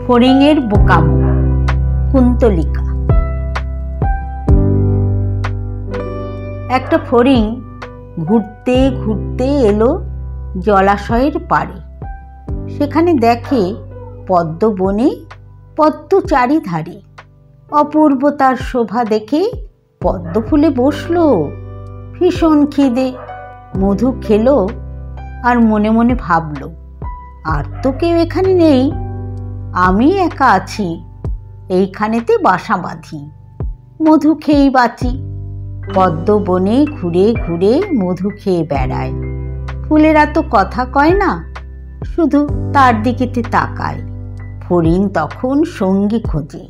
ফড়িংয়ের বোকামো। কুন্তলিকা। একটা ফড়িং ঘুরতে ঘুরতে এলো জলাশয়ের পাড়ে। সেখানে দেখে পদ্ম বনে পদ্ম চারিধারে। অপূর্ব তার শোভা দেখে পদ্ম ফুলে বসলো। ভীষণ খিদে, মধু খেলো আর মনে মনে ভাবলো, আর তো কেউ এখানে নেই, আমি একা আছি, এইখানেতে বাসা বাঁধি, মধু খেয়েই বাঁচি। পদ্ম বনে ঘুরে ঘুরে মধু খেয়ে বেড়ায়। ফুলেরা তো কথা কয় না, শুধু তার দিকেতে তাকায়। ফড়িং তখন সঙ্গী খোঁজে,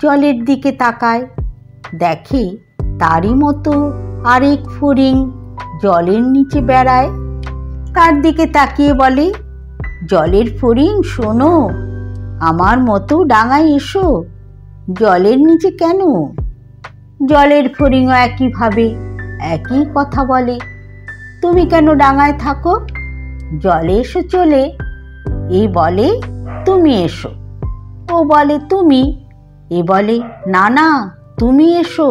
জলের দিকে তাকায়। দেখে তারই মতো আরেক ফড়িং জলের নিচে বেড়ায়। তার দিকে তাকিয়ে বলে, জলের ফড়িং শোনো, আমার মতো ডাঙায় এসো। জলের নিচে কেন? জলের ফড়িংও একইভাবে একই কথা বলে, তুমি কেন ডাঙায় থাকো? জলে এসো চলে। এ বলে তুমি এসো, ও বলে তুমি। এ বলে না না তুমি এসো,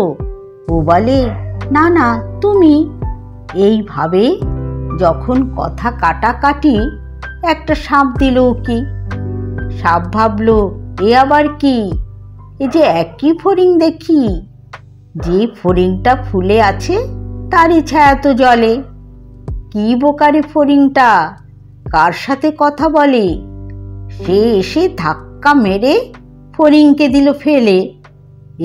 ও বলে না না তুমি। এইভাবে যখন কথা কাটাকাটি, একটা সাপ দিল কি। সাপ ভাবলো, এ আবার কি, এ যে একই ফড়িং দেখি। যে ফড়িংটা ফুলে আছে তারই ছায়া তো জলে। কি বোকারে ফড়িংটা, কার সাথে কথা বলে। সে এসে ধাক্কা মেরে ফড়িংকে দিল ফেলে।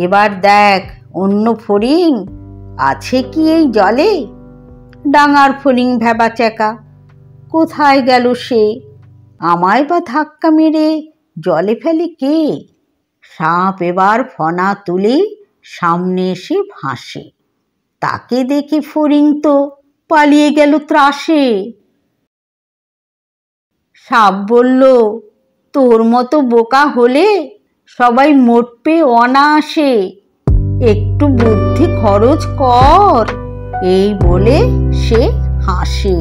এবার দেখ অন্য ফড়িং আছে কি এই জলে। ডাঙার ফড়িং ভ্যাবাচ্যাকা, কোথায় গেল সে? আমায় বা ধাক্কা মেরে জলে ফেলে কে? সাপ এবার ফনা তুলে সামনে এসে ভাসে। তাকে দেখে ফড়িং তো পালিয়ে গেল ত্রাসে। সাপ বলল, তোর মতো বোকা হলে সবাই মরবে অনায়াসে, একটু বুদ্ধি খরচ কর। এই বলে সে হাসে।